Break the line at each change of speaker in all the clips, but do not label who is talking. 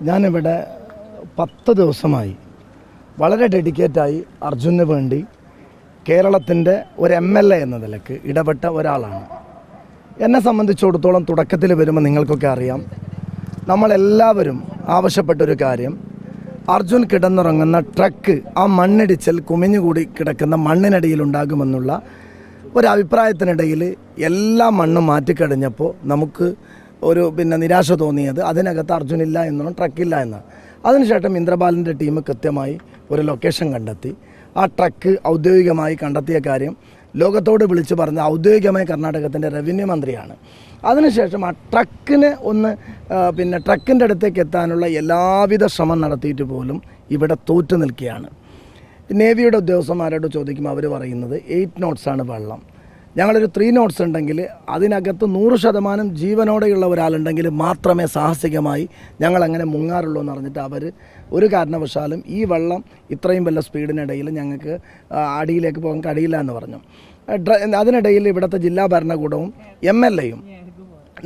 ഞാനിവിടെ 10 ദിവസമായി വളരെ ഡെഡിക്കേറ്റായി അർജുനന് വേണ്ടി കേരളത്തിൻ്റെ ഒരു MLA എന്ന നിലയ്ക്ക് ഇടപെട്ട ഒരാളാണ്. എന്നെ സംബന്ധിച്ചിടത്തോളം തുടക്കത്തിൽ വരുമ്പോൾ നിങ്ങൾക്കൊക്കെ അറിയാം, നമ്മളെല്ലാവരും ആവശ്യപ്പെട്ടൊരു കാര്യം, അർജുൻ കിടന്നുറങ്ങുന്ന ട്രക്ക് ആ മണ്ണിടിച്ചിൽ കുമിഞ്ഞുകൂടി കിടക്കുന്ന മണ്ണിനടിയിലുണ്ടാകുമെന്നുള്ള ഒരഭിപ്രായത്തിനിടയിൽ എല്ലാ മണ്ണും മാറ്റിക്കഴിഞ്ഞപ്പോൾ നമുക്ക് ഒരു നിരാശ തോന്നിയത് അതിനകത്ത് അർജുനില്ല എന്നും ട്രക്കില്ല എന്നാണ്. അതിനുശേഷം ഇന്ദ്രപാലിൻ്റെ ടീം കൃത്യമായി ഒരു ലൊക്കേഷൻ കണ്ടെത്തി. ആ ട്രക്ക് ഔദ്യോഗികമായി കണ്ടെത്തിയ കാര്യം ലോകത്തോട് വിളിച്ചു പറഞ്ഞ ഔദ്യോഗികമായി കർണാടകത്തിൻ്റെ റവന്യൂ മന്ത്രിയാണ്. അതിനുശേഷം ആ ട്രക്കിന് ട്രക്കിൻ്റെ അടുത്തേക്ക് എത്താനുള്ള എല്ലാവിധ ശ്രമം നടത്തിയിട്ട് പോലും ഇവിടെ തോറ്റു നിൽക്കുകയാണ്. നേവിയുടെ ഉദ്യോഗസ്ഥന്മാരോട് ചോദിക്കുമ്പോൾ അവർ പറയുന്നത് 8 knots വെള്ളം. ഞങ്ങളൊരു 3 knots ഉണ്ടെങ്കിൽ അതിനകത്ത് 100% ജീവനോടെയുള്ള ഒരാളുണ്ടെങ്കിൽ മാത്രമേ സാഹസികമായി ഞങ്ങളങ്ങനെ മുങ്ങാറുള്ളൂ എന്ന് പറഞ്ഞിട്ട് അവർ ഒരു കാരണവശാലും ഈ വെള്ളം ഇത്രയും വല്ല സ്പീഡിനിടയിൽ ഞങ്ങൾക്ക് അടിയിലേക്ക് പോകാൻ കഴിയില്ല എന്ന് പറഞ്ഞു. അതിനിടയിൽ ഇവിടുത്തെ ജില്ലാ ഭരണകൂടവും MLAയും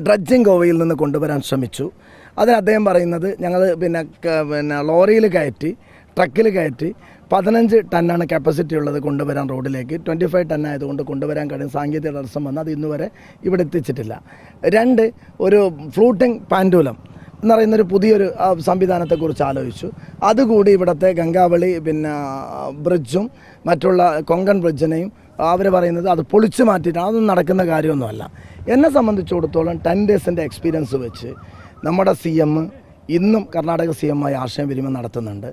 ഡ്രഡ്ജിങ് ഗോവയിൽ നിന്ന് കൊണ്ടുവരാൻ ശ്രമിച്ചു. അതിന് അദ്ദേഹം പറയുന്നത് ഞങ്ങൾ ലോറിയിൽ കയറ്റി ട്രക്കിൽ കയറ്റി 15 ടണ്ണാണ് കപ്പാസിറ്റി ഉള്ളത് കൊണ്ടുവരാൻ റോഡിലേക്ക്. 25 ടൺ ആയതുകൊണ്ട് കൊണ്ടുവരാൻ കഴിയും. സാങ്കേതിക തടസ്സം വന്ന് അത് ഇന്നുവരെ ഇവിടെ എത്തിച്ചിട്ടില്ല. 2 ഒരു ഫ്ലൂട്ടിംഗ് പാൻഡുലം എന്ന് പറയുന്നൊരു പുതിയൊരു സംവിധാനത്തെക്കുറിച്ച് ആലോചിച്ചു. അതുകൂടി ഇവിടുത്തെ ഗംഗാവളി ബ്രിഡ്ജും മറ്റുള്ള കൊങ്കൺ ബ്രിഡ്ജിനെയും അവർ പറയുന്നത് അത് പൊളിച്ചു മാറ്റിയിട്ടാണ്. അതൊന്നും നടക്കുന്ന കാര്യമൊന്നുമല്ല. എന്നെ സംബന്ധിച്ചിടത്തോളം 10 ഡേയ്സിൻ്റെ എക്സ്പീരിയൻസ് വെച്ച് നമ്മുടെ CM ഇന്നും കർണാടക CM-മായി ആശയവിനിമയം നടത്തുന്നുണ്ട്.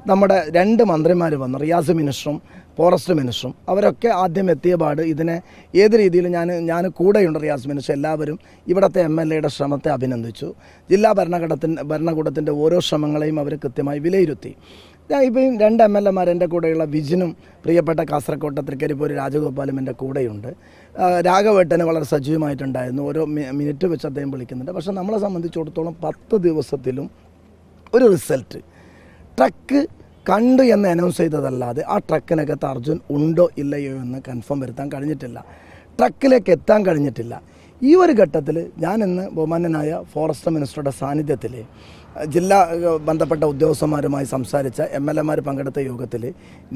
നമ്മുടെ 2 മന്ത്രിമാർ വന്നു, റിയാസ് മിനിസ്റ്ററും ഫോറസ്റ്റ് മിനിസ്റ്ററും. അവരൊക്കെ ആദ്യം എത്തിയ പാട് ഇതിനെ ഏത് രീതിയിൽ ഞാൻ കൂടെയുണ്ട്. റിയാസ് മിനിസ്റ്റർ എല്ലാവരും ഇവിടുത്തെ MLAയുടെ ശ്രമത്തെ അഭിനന്ദിച്ചു. ജില്ലാ ഭരണകൂടത്തിൻ്റെ ഓരോ ശ്രമങ്ങളെയും അവർ കൃത്യമായി വിലയിരുത്തി. ഇപ്പം 2 MLAമാർ എൻ്റെ കൂടെയുള്ള വിജിനും പ്രിയപ്പെട്ട കാസർകോട്ടെ തൃക്കരിപ്പൂർ രാജഗോപാലും എൻ്റെ കൂടെയുണ്ട്. രാഘവേട്ടന് വളരെ സജീവമായിട്ടുണ്ടായിരുന്നു. ഓരോ മിനിറ്റ് വെച്ച് അദ്ദേഹം വിളിക്കുന്നുണ്ട്. പക്ഷേ നമ്മളെ സംബന്ധിച്ചിടത്തോളം 10 ദിവസത്തിലും ഒരു റിസൾട്ട് ട്രക്ക് കണ്ടു എന്ന് അനൗൺസ് ചെയ്തതല്ലാതെ ആ ട്രക്കിനകത്ത് അർജുൻ ഉണ്ടോ ഇല്ലയോ എന്ന് കൺഫേം വരുത്താൻ കഴിഞ്ഞിട്ടില്ല. ട്രക്കിലേക്ക് എത്താൻ കഴിഞ്ഞിട്ടില്ല. ഈ ഒരു ഘട്ടത്തിൽ ഞാൻ ഇന്ന് ബഹുമാന്യനായ ഫോറസ്റ്റ് മിനിസ്റ്ററുടെ സാന്നിധ്യത്തിൽ ജില്ലാ ബന്ധപ്പെട്ട ഉദ്യോഗസ്ഥന്മാരുമായി സംസാരിച്ച MLAമാർ പങ്കെടുത്ത യോഗത്തിൽ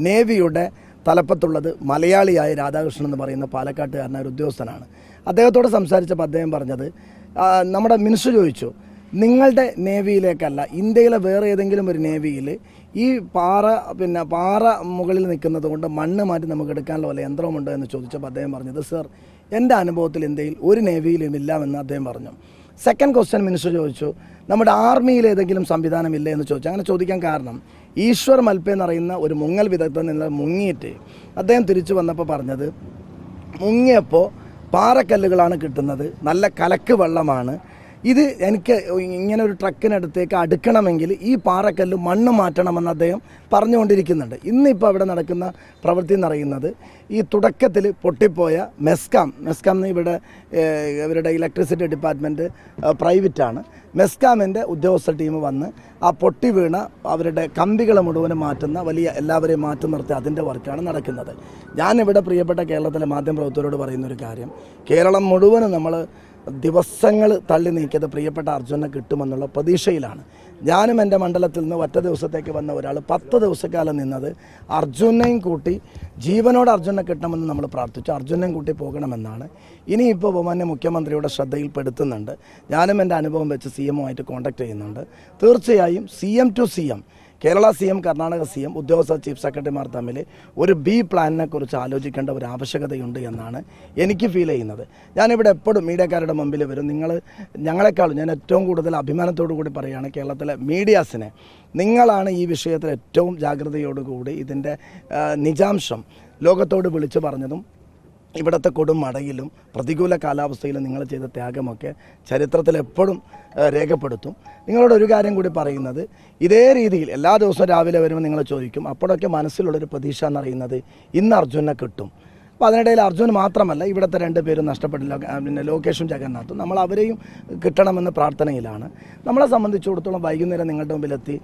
നേവിയുടെ തലപ്പത്തുള്ളത് മലയാളിയായ രാധാകൃഷ്ണൻ എന്ന് പറയുന്ന പാലക്കാട്ടുകാരനായ ഒരു ഉദ്യോഗസ്ഥനാണ്. അദ്ദേഹത്തോട് സംസാരിച്ചപ്പോൾ അദ്ദേഹം പറഞ്ഞത്, നമ്മുടെ മിനിസ്റ്റർ ചോദിച്ചു, നിങ്ങളുടെ നേവിയിലേക്കല്ല ഇന്ത്യയിലെ വേറെ ഏതെങ്കിലും ഒരു നേവിയിൽ ഈ പാറ മുകളിൽ നിൽക്കുന്നത് കൊണ്ട് മണ്ണ് മാറ്റി നമുക്ക് എടുക്കാനുള്ള വല്ല യന്ത്രമുണ്ടോ എന്ന് ചോദിച്ചപ്പോൾ അദ്ദേഹം പറഞ്ഞത്, സർ എൻ്റെ അനുഭവത്തിൽ ഇന്ത്യയിൽ ഒരു നേവിയിലും ഇല്ലാമെന്ന് അദ്ദേഹം പറഞ്ഞു. സെക്കൻഡ് ക്വസ്റ്റ്യൻ മിനിസ്റ്റർ ചോദിച്ചു, നമ്മുടെ ആർമിയിൽ ഏതെങ്കിലും സംവിധാനം ഇല്ലേ എന്ന് ചോദിച്ചു. അങ്ങനെ ചോദിക്കാൻ കാരണം ഈശ്വർ മൽപ്പെ എന്ന് പറയുന്ന ഒരു മുങ്ങൽ വിദഗ്ധൻ നിന്ന് മുങ്ങിയിട്ട് അദ്ദേഹം തിരിച്ചു വന്നപ്പോൾ പറഞ്ഞത്, മുങ്ങിയപ്പോൾ പാറക്കല്ലുകളാണ് കിട്ടുന്നത്, നല്ല കലക്ക് വെള്ളമാണ്. ഇത് എനിക്ക് ഇങ്ങനെ ഒരു ട്രക്കിനടുത്തേക്ക് അടുക്കണമെങ്കിൽ ഈ പാറക്കല്ല് മണ്ണ് മാറ്റണമെന്ന് അദ്ദേഹം പറഞ്ഞുകൊണ്ടിരിക്കുന്നുണ്ട്. ഇന്നിപ്പോൾ അവിടെ നടക്കുന്ന പ്രവൃത്തി എന്ന് പറയുന്നത് ഈ തുടക്കത്തിൽ പൊട്ടിപ്പോയ മെസ്കാം ഇവിടെ ഇവരുടെ ഇലക്ട്രിസിറ്റി ഡിപ്പാർട്ട്മെൻറ്റ് പ്രൈവറ്റാണ്. മെസ്കാമിൻ്റെ ഉദ്യോഗസ്ഥ ടീം വന്ന് ആ പൊട്ടി വീണ അവരുടെ കമ്പികൾ മുഴുവനും മാറ്റുന്ന എല്ലാവരെയും മാറ്റി നിർത്തി അതിൻ്റെ വർക്കാണ് നടക്കുന്നത്. ഞാനിവിടെ പ്രിയപ്പെട്ട കേരളത്തിലെ മാധ്യമപ്രവർത്തകരോട് പറയുന്നൊരു കാര്യം, കേരളം മുഴുവനും നമ്മൾ ദിവസങ്ങൾ തള്ളി നീക്കിയത് പ്രിയപ്പെട്ട അർജുനെ കിട്ടുമെന്നുള്ള പ്രതീക്ഷയിലാണ്. ഞാനും എൻ്റെ മണ്ഡലത്തിൽ നിന്ന് ഒറ്റ ദിവസത്തേക്ക് വന്ന ഒരാൾ 10 ദിവസക്കാലം നിന്നത് അർജുനെയും കൂട്ടി ജീവനോട് അർജുനെ കിട്ടണമെന്ന് നമ്മൾ പ്രാർത്ഥിച്ചു. അർജുനെയും കൂട്ടി പോകണമെന്നാണ്. ഇനിയിപ്പോൾ ബഹുമാന്യ മുഖ്യമന്ത്രിയുടെ ശ്രദ്ധയിൽപ്പെടുത്തുന്നുണ്ട്. ഞാനും എൻ്റെ അനുഭവം വെച്ച് CM-ആയിട്ട് കോൺടാക്ട് ചെയ്യുന്നുണ്ട്. തീർച്ചയായും CM to CM, Kerala CM, Karnataka CM, ഉദ്യോഗസ്ഥ ചീഫ് സെക്രട്ടറിമാർ തമ്മിൽ ഒരു B പ്ലാനിനെ കുറിച്ച് ആലോചിക്കേണ്ട ഒരു ആവശ്യകതയുണ്ട് എന്നാണ് എനിക്ക് ഫീൽ ചെയ്യുന്നത്. ഞാനിവിടെ എപ്പോഴും മീഡിയക്കാരുടെ മുമ്പിൽ വരും. ഞങ്ങളെക്കാളും ഞാൻ ഏറ്റവും കൂടുതൽ അഭിമാനത്തോടു കൂടി പറയുകയാണ്, കേരളത്തിലെ മീഡിയാസിനെ നിങ്ങളാണ് ഈ വിഷയത്തിൽ ഏറ്റവും ജാഗ്രതയോടുകൂടി ഇതിൻ്റെ നിജാംശം ലോകത്തോട് വിളിച്ചു പറഞ്ഞതും ഇവിടുത്തെ കൊടും മഴയിലും പ്രതികൂല കാലാവസ്ഥയിലും നിങ്ങൾ ചെയ്ത ത്യാഗമൊക്കെ ചരിത്രത്തിൽ എപ്പോഴും രേഖപ്പെടുത്തും. നിങ്ങളോട് ഒരു കാര്യം കൂടി പറയുന്നത്, ഇതേ രീതിയിൽ എല്ലാ ദിവസവും രാവിലെ വരുമ്പോൾ നിങ്ങൾ ചോദിക്കും, അപ്പോഴൊക്കെ മനസ്സിലുള്ളൊരു പ്രതീക്ഷ എന്നറിയുന്നത് ഇന്ന് അർജുനെ കിട്ടും. അപ്പോൾ അതിനിടയിൽ അർജുൻ മാത്രമല്ല ഇവിടുത്തെ 2 പേരും നഷ്ടപ്പെട്ടില്ല, പിന്നെ ലോകേഷും ജഗന്നാഥും. നമ്മൾ അവരെയും കിട്ടണമെന്ന് പ്രാർത്ഥനയിലാണ്. നമ്മളെ സംബന്ധിച്ചിടത്തോളം വൈകുന്നേരം നിങ്ങളുടെ മുമ്പിലെത്തി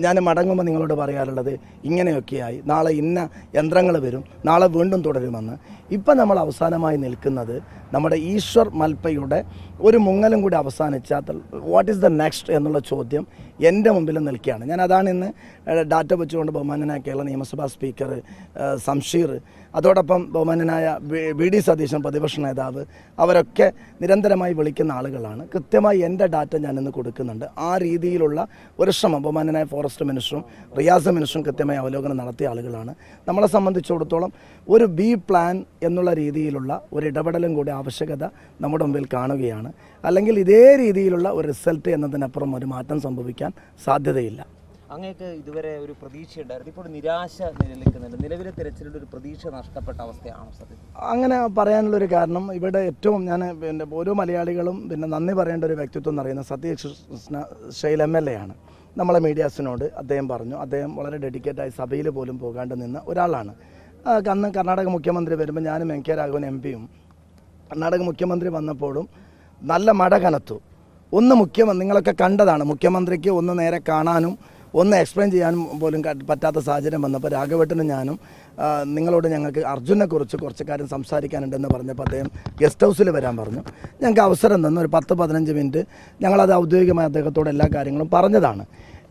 ഞാൻ മടങ്ങുമ്പോൾ നിങ്ങളോട് പറയാറുള്ളത് ഇങ്ങനെയൊക്കെയായി, നാളെ ഇന്ന യന്ത്രങ്ങൾ വരും, നാളെ വീണ്ടും തുടരുമെന്ന്. ഇപ്പം നമ്മൾ അവസാനമായി നിൽക്കുന്നത് നമ്മുടെ ഈശ്വർ മൽപ്പയുടെ ഒരു മുങ്ങലും കൂടി അവസാനിച്ചാൽ വാട്ട് ഈസ് ദ നെക്സ്റ്റ് എന്നുള്ള ചോദ്യം എൻ്റെ മുമ്പിൽ നിൽക്കുകയാണ്. ഞാൻ അതാണ് ഇന്ന് ഡാറ്റ വെച്ചുകൊണ്ട് ബഹുമാനനായ കേരള നിയമസഭാ സ്പീക്കർ സംഷീർ, അതോടൊപ്പം ബഹുമാനനായ വി ഡി സതീശൻ പ്രതിപക്ഷ നേതാവ്, അവരൊക്കെ നിരന്തരമായി വിളിക്കുന്ന ആളുകളാണ്. കൃത്യമായി എൻ്റെ ഡാറ്റ ഞാനിന്ന് കൊടുക്കുന്നുണ്ട്. ആ രീതിയിലുള്ള ഒരു ശ്രമം ബഹുമാനനായ ഫോറസ്റ്റ് മിനിസ്റ്ററും റിയാസ് മിനിസ്റ്ററും കൃത്യമായി അവലോകനം നടത്തിയ ആളുകളാണ്. നമ്മളെ സംബന്ധിച്ചിടത്തോളം ഒരു ബി പ്ലാൻ എന്നുള്ള രീതിയിലുള്ള ഒരു ഇടപെടലും കൂടി ആവശ്യകത നമ്മുടെ മുമ്പിൽ കാണുകയാണ്. അല്ലെങ്കിൽ ഇതേ രീതിയിലുള്ള ഒരു റിസൾട്ട് എന്നതിനപ്പുറം ഒരു മാറ്റം സംഭവിക്കാൻ സാധ്യതയില്ല.
അങ്ങേക്ക് ഇതുവരെ ഒരു പ്രതീക്ഷ ഉണ്ടായിരുന്നു, ഇപ്പോൾ നിരാശ നിലനിൽക്കുന്നുണ്ട്. നിലവിലെ തിരച്ചിലുള്ള ഒരു പ്രതീക്ഷ നഷ്ടപ്പെട്ട അവസ്ഥയാണോ സത്യം? അങ്ങനെ
പറയാനുള്ളൊരു കാരണം ഇവിടെ ഏറ്റവും ഞാൻ പിന്നെ ഓരോ മലയാളികളും പിന്നെ നന്ദി പറയേണ്ട ഒരു വ്യക്തിത്വം എന്ന് പറയുന്നത് സതീഷ് ശൈൽ MLA ആണ്. നമ്മളെ മീഡിയാസിനോട് അദ്ദേഹം പറഞ്ഞു, അദ്ദേഹം വളരെ ഡെഡിക്കേറ്റായി സഭയിൽ പോലും പോകാണ്ട് നിന്ന ഒരാളാണ്. അന്ന് കർണാടക മുഖ്യമന്ത്രി വരുമ്പോൾ ഞാനും MK രാഘവൻ MP-യും കർണാടക മുഖ്യമന്ത്രി വന്നപ്പോഴും നല്ല മഴ കനത്തു. നിങ്ങളൊക്കെ കണ്ടതാണ്, മുഖ്യമന്ത്രിക്ക് ഒന്ന് നേരെ കാണാനും ഒന്ന് എക്സ്പ്ലെയിൻ ചെയ്യാനും പോലും പറ്റാത്ത സാഹചര്യം വന്നപ്പോൾ രാഘവേട്ടനും ഞാനും നിങ്ങളോട് ഞങ്ങൾക്ക് അർജുനെക്കുറിച്ച് കുറച്ച് കാര്യം സംസാരിക്കാനുണ്ടെന്ന് പറഞ്ഞപ്പോൾ അദ്ദേഹം ഗസ്റ്റ് ഹൗസിൽ വരാൻ പറഞ്ഞു. ഞങ്ങൾക്ക് അവസരം തന്നു. ഒരു 10-15 മിനിറ്റ് ഞങ്ങളത് ഔദ്യോഗികമായി അദ്ദേഹത്തോട് എല്ലാ കാര്യങ്ങളും പറഞ്ഞതാണ്.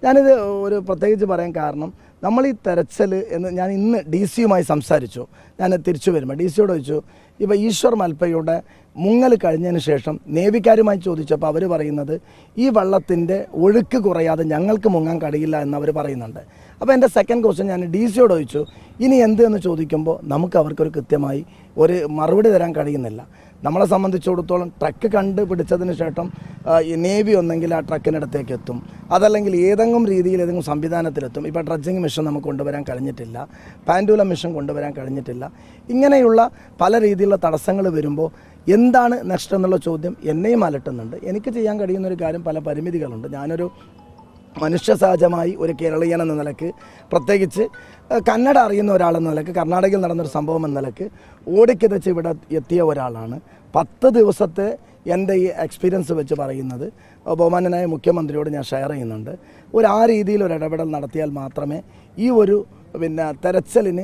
ഞാനിത് ഒരു പ്രത്യേകിച്ച് പറയാൻ കാരണം നമ്മൾ ഈ തെരച്ചിൽ എന്ന് ഞാൻ ഇന്ന് DC-യുമായി സംസാരിച്ചു. ഞാൻ തിരിച്ചു വരുമ്പോൾ DC-യോട് ചോദിച്ചു, ഇപ്പോൾ ഈശ്വർ മൽപ്പയുടെ മുങ്ങൽ കഴിഞ്ഞതിന് ശേഷം നേവിക്കാരുമായി ചോദിച്ചപ്പോൾ അവർ പറയുന്നത് ഈ വള്ളത്തിൻ്റെ ഒഴുക്ക് കുറയാതെ ഞങ്ങൾക്ക് മുങ്ങാൻ കഴിയില്ല എന്നവർ പറയുന്നുണ്ട്. അപ്പോൾ എൻ്റെ സെക്കൻഡ് ക്വസ്റ്റ്യൻ ഞാൻ DC-യോട് ചോദിച്ചു, ഇനി എന്ത് എന്ന് ചോദിക്കുമ്പോൾ നമുക്ക് അവർക്കൊരു കൃത്യമായി ഒരു മറുപടി തരാൻ കഴിയുന്നില്ല. നമ്മളെ സംബന്ധിച്ചിടത്തോളം ട്രക്ക് കണ്ടുപിടിച്ചതിന് ശേഷം ഈ നേവി ഒന്നെങ്കിൽ ആ ട്രക്കിനടുത്തേക്ക് എത്തും, അതല്ലെങ്കിൽ ഏതെങ്കിലും രീതിയിൽ ഏതെങ്കിലും സംവിധാനത്തിലെത്തും. ഇപ്പോൾ ഡ്രഡ്ജിങ് മിഷൻ നമുക്ക് കൊണ്ടുവരാൻ കഴിഞ്ഞിട്ടില്ല, പാൻഡുലം മിഷൻ കൊണ്ടുവരാൻ കഴിഞ്ഞിട്ടില്ല. ഇങ്ങനെയുള്ള പല രീതിയിലുള്ള തടസ്സങ്ങൾ വരുമ്പോൾ എന്താണ് നെക്സ്റ്റ് എന്നുള്ള ചോദ്യം എന്നെയും അലട്ടുന്നുണ്ട്. എനിക്ക് ചെയ്യാൻ കഴിയുന്നൊരു കാര്യം പല പരിമിതികളുണ്ട്. ഞാനൊരു മനുഷ്യസഹജമായി ഒരു കേരളീയൻ എന്ന നിലക്ക്, പ്രത്യേകിച്ച് കന്നഡ അറിയുന്ന ഒരാളെന്ന നിലക്ക്, കർണാടകയിൽ നടന്നൊരു സംഭവം എന്ന നിലക്ക് ഓടിക്കിതച്ച് ഇവിടെ എത്തിയ ഒരാളാണ്. 10 ദിവസത്തെ എൻ്റെ ഈ എക്സ്പീരിയൻസ് വെച്ച് പറയുന്നത് ബഹുമാന്യനായ മുഖ്യമന്ത്രിയോട് ഞാൻ ഷെയർ ചെയ്യുന്നുണ്ട്. ആ രീതിയിലൊരു ഇടപെടൽ നടത്തിയാൽ മാത്രമേ ഈ ഒരു പിന്നെ തെരച്ചിലിന്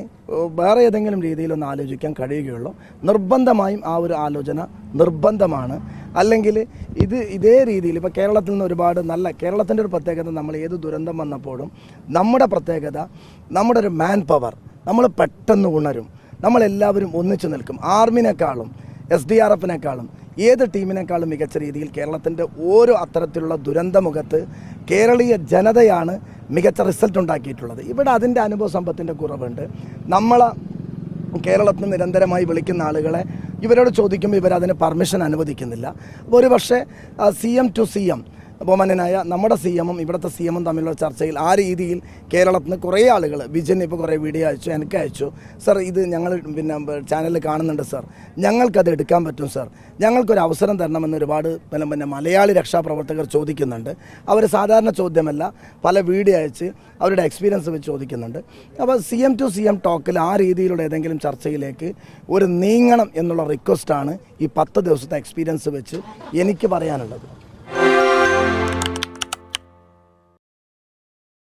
വേറെ ഏതെങ്കിലും രീതിയിലൊന്ന് ആലോചിക്കാൻ കഴിയുകയുള്ളൂ. നിർബന്ധമായും ആ ഒരു ആലോചന നിർബന്ധമാണ്. അല്ലെങ്കിൽ ഇതേ രീതിയിൽ ഇപ്പോൾ കേരളത്തിൽ നിന്ന് ഒരുപാട് കേരളത്തിൻ്റെ ഒരു പ്രത്യേകത, നമ്മൾ ഏത് ദുരന്തം വന്നപ്പോഴും നമ്മുടെ പ്രത്യേകത നമ്മുടെ ഒരു മാൻ പവർ, നമ്മൾ പെട്ടെന്ന് ഉണരും, നമ്മളെല്ലാവരും ഒന്നിച്ചു നിൽക്കും. ആർമിനേക്കാളും SDRF-നേക്കാളും ഏത് ടീമിനേക്കാളും മികച്ച രീതിയിൽ കേരളത്തിൻ്റെ ഓരോ അത്തരത്തിലുള്ള ദുരന്തമുഖത്ത് കേരളീയ ജനതയാണ് മികച്ച റിസൾട്ട് ഉണ്ടാക്കിയിട്ടുള്ളത്. ഇവിടെ അതിൻ്റെ അനുഭവ സമ്പത്തിൻ്റെ കുറവുണ്ട്. നമ്മളെ കേരളത്തിൽ നിരന്തരമായി വിളിക്കുന്ന ആളുകളെ ഇവരോട് ചോദിക്കുമ്പോൾ ഇവരതിന് പെർമിഷൻ അനുവദിക്കുന്നില്ല. അപ്പോൾ ഒരു പക്ഷേ CM to CM ബഹുമാന്യനായ നമ്മുടെ CM-ഉം ഇവിടുത്തെ CM-ഉം തമ്മിലുള്ള ചർച്ചയിൽ ആ രീതിയിൽ കേരളത്തിൽ നിന്ന് കുറേ ആളുകൾ, വിജയൻ ഇപ്പോൾ കുറേ വീഡിയോ അയച്ചു, എനിക്ക് അയച്ചു, സർ ഇത് ഞങ്ങൾ പിന്നെ ചാനലിൽ കാണുന്നുണ്ട് സർ, ഞങ്ങൾക്കത് എടുക്കാൻ പറ്റും സർ, ഞങ്ങൾക്കൊരു അവസരം തരണമെന്ന് ഒരുപാട് പിന്നെ മലയാളി രക്ഷാപ്രവർത്തകർ ചോദിക്കുന്നുണ്ട്. അവർ സാധാരണ ചോദ്യമല്ല, പല വീഡിയോ അയച്ച് അവരുടെ എക്സ്പീരിയൻസ് വെച്ച് ചോദിക്കുന്നുണ്ട്. അപ്പോൾ CM to CM ടോക്കിൽ ആ രീതിയിലുള്ള ഏതെങ്കിലും ചർച്ചയിലേക്ക് ഒരു നീങ്ങണം എന്നുള്ള റിക്വസ്റ്റാണ് ഈ 10 ദിവസത്തെ എക്സ്പീരിയൻസ് വെച്ച് എനിക്ക് പറയാനുള്ളത്.